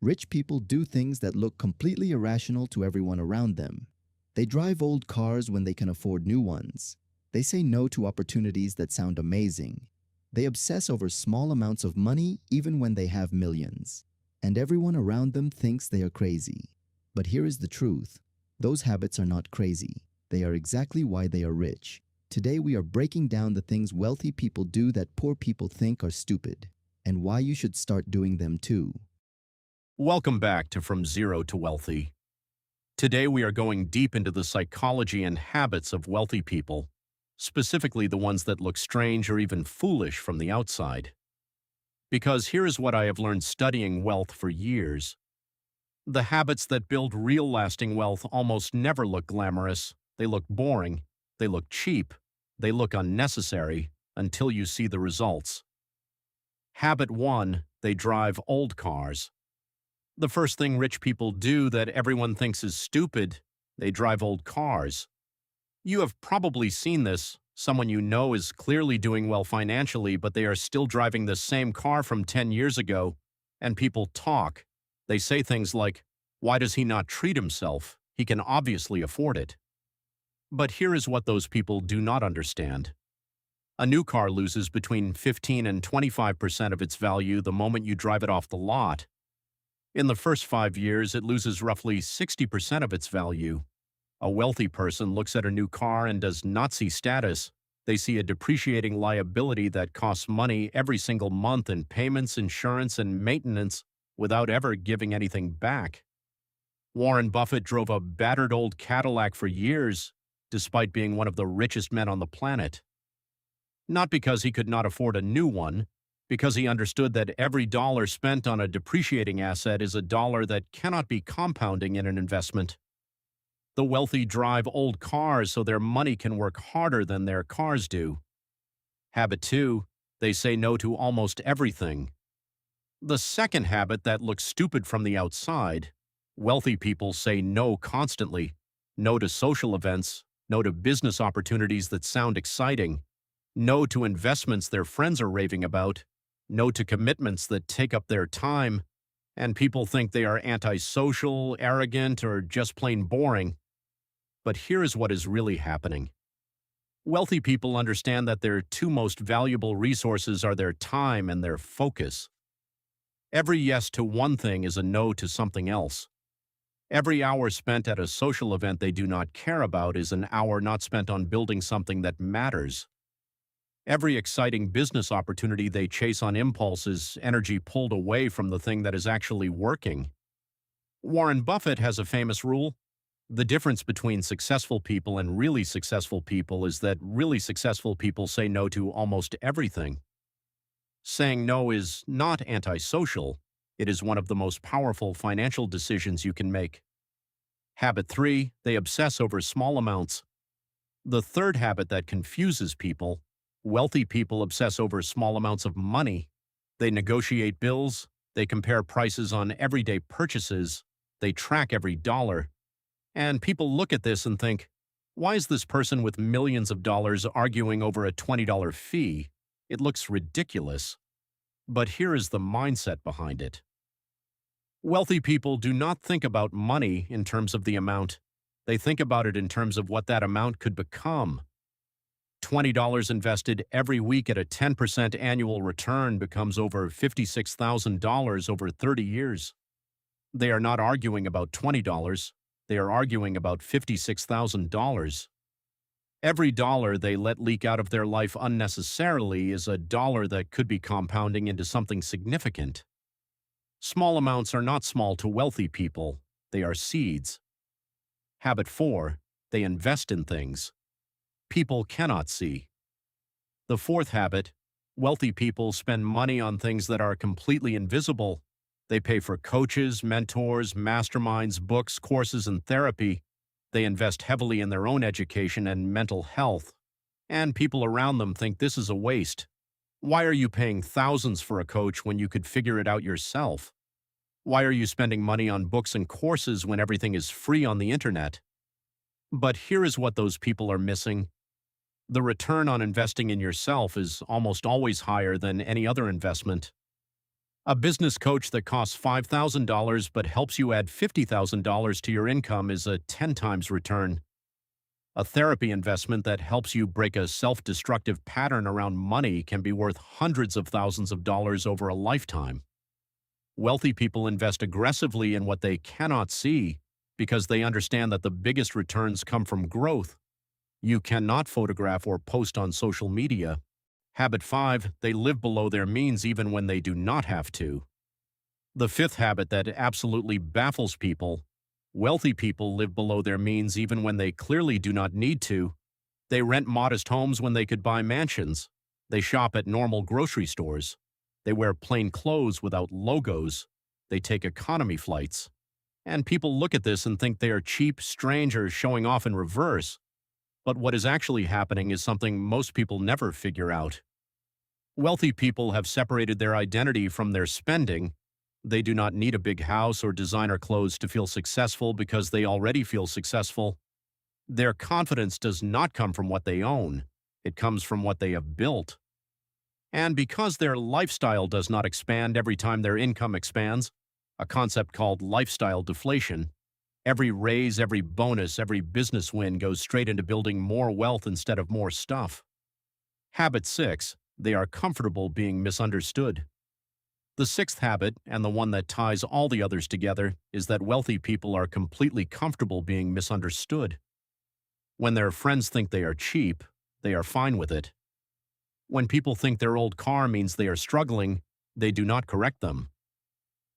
Rich people do things that look completely irrational to everyone around them. They drive old cars when they can afford new ones. They say no to opportunities that sound amazing. They obsess over small amounts of money even when they have millions. And everyone around them thinks they are crazy. But here is the truth. Those habits are not crazy. They are exactly why they are rich. Today we are breaking down the things wealthy people do that poor people think are stupid, and why you should start doing them too. Welcome back to From Zero to Wealthy. Today we are going deep into the psychology and habits of wealthy people, specifically the ones that look strange or even foolish from the outside. Because here is what I have learned studying wealth for years. The habits that build real lasting wealth almost never look glamorous. They look boring, they look cheap, they look unnecessary until you see the results. Habit 1, they drive old cars. The first thing rich people do that everyone thinks is stupid, they drive old cars. You have probably seen this. Someone you know is clearly doing well financially, but they are still driving the same car from 10 years ago, and people talk. They say things like, "Why does he not treat himself? He can obviously afford it." But here is what those people do not understand. A new car loses between 15 and 25% of its value the moment you drive it off the lot. In the first 5 years, it loses roughly 60% of its value. A wealthy person looks at a new car and does not see status. They see a depreciating liability that costs money every single month in payments, insurance, and maintenance without ever giving anything back. Warren Buffett drove a battered old Cadillac for years, despite being one of the richest men on the planet. Not because he could not afford a new one, because he understood that every dollar spent on a depreciating asset is a dollar that cannot be compounding in an investment. The wealthy drive old cars so their money can work harder than their cars do. Habit 2, they say no to almost everything. The second habit that looks stupid from the outside, wealthy people say no constantly. No to social events, no to business opportunities that sound exciting, no to investments their friends are raving about, no to commitments that take up their time, and people think they are antisocial, arrogant, or just plain boring. But here is what is really happening. Wealthy people understand that their two most valuable resources are their time and their focus. Every yes to one thing is a no to something else. Every hour spent at a social event they do not care about is an hour not spent on building something that matters. Every exciting business opportunity they chase on impulse is energy pulled away from the thing that is actually working. Warren Buffett has a famous rule. The difference between successful people and really successful people is that really successful people say no to almost everything. Saying no is not antisocial. It is one of the most powerful financial decisions you can make. Habit 3, they obsess over small amounts. The third habit that confuses people, wealthy people obsess over small amounts of money. They negotiate bills, they compare prices on everyday purchases, they track every dollar. And people look at this and think, why is this person with millions of dollars arguing over a $20 fee? It looks ridiculous. But here is the mindset behind it. Wealthy people do not think about money in terms of the amount. They think about it in terms of what that amount could become. $20 invested every week at a 10% annual return becomes over $56,000 over 30 years. They are not arguing about $20. They are arguing about $56,000. Every dollar they let leak out of their life unnecessarily is a dollar that could be compounding into something significant. Small amounts are not small to wealthy people. They are seeds. Habit 4, they invest in things people cannot see. The fourth habit, wealthy people spend money on things that are completely invisible. They pay for coaches, mentors, masterminds, books, courses, and therapy. They invest heavily in their own education and mental health. And people around them think this is a waste. Why are you paying thousands for a coach when you could figure it out yourself? Why are you spending money on books and courses when everything is free on the internet? But here is what those people are missing. The return on investing in yourself is almost always higher than any other investment. A business coach that costs $5,000 but helps you add $50,000 to your income is a 10 times return. A therapy investment that helps you break a self-destructive pattern around money can be worth hundreds of thousands of dollars over a lifetime. Wealthy people invest aggressively in what they cannot see because they understand that the biggest returns come from growth. You cannot photograph or post on social media. Habit 5, they live below their means even when they do not have to. The fifth habit that absolutely baffles people: wealthy people live below their means even when they clearly do not need to. They rent modest homes when they could buy mansions. They shop at normal grocery stores. They wear plain clothes without logos. They take economy flights. And people look at this and think they are cheap, strange, or showing off in reverse. But what is actually happening is something most people never figure out. Wealthy people have separated their identity from their spending. They do not need a big house or designer clothes to feel successful because they already feel successful. Their confidence does not come from what they own. It comes from what they have built. And because their lifestyle does not expand every time their income expands, a concept called lifestyle deflation, every raise, every bonus, every business win goes straight into building more wealth instead of more stuff. Habit 6, they are comfortable being misunderstood. The sixth habit, and the one that ties all the others together, is that wealthy people are completely comfortable being misunderstood. When their friends think they are cheap, they are fine with it. When people think their old car means they are struggling, they do not correct them.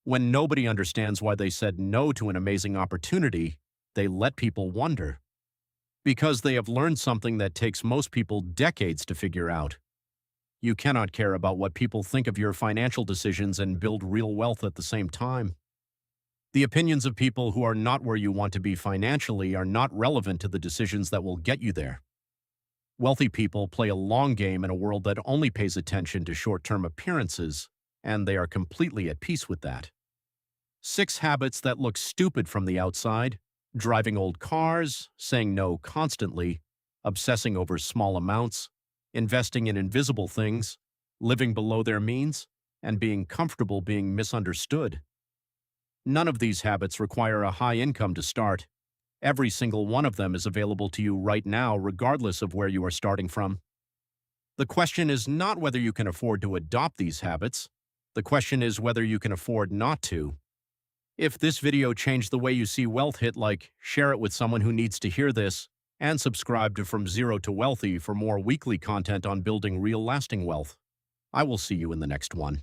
When nobody understands why they said no to an amazing opportunity, they let people wonder. Because they have learned something that takes most people decades to figure out. You cannot care about what people think of your financial decisions and build real wealth at the same time. The opinions of people who are not where you want to be financially are not relevant to the decisions that will get you there. Wealthy people play a long game in a world that only pays attention to short-term appearances, and they are completely at peace with that. 6 habits that look stupid from the outside: driving old cars, saying no constantly, obsessing over small amounts, investing in invisible things, living below their means, and being comfortable being misunderstood. None of these habits require a high income to start. Every single one of them is available to you right now, regardless of where you are starting from. The question is not whether you can afford to adopt these habits. The question is whether you can afford not to. If this video changed the way you see wealth, hit like, share it with someone who needs to hear this, and subscribe to From Zero to Wealthy for more weekly content on building real lasting wealth. I will see you in the next one.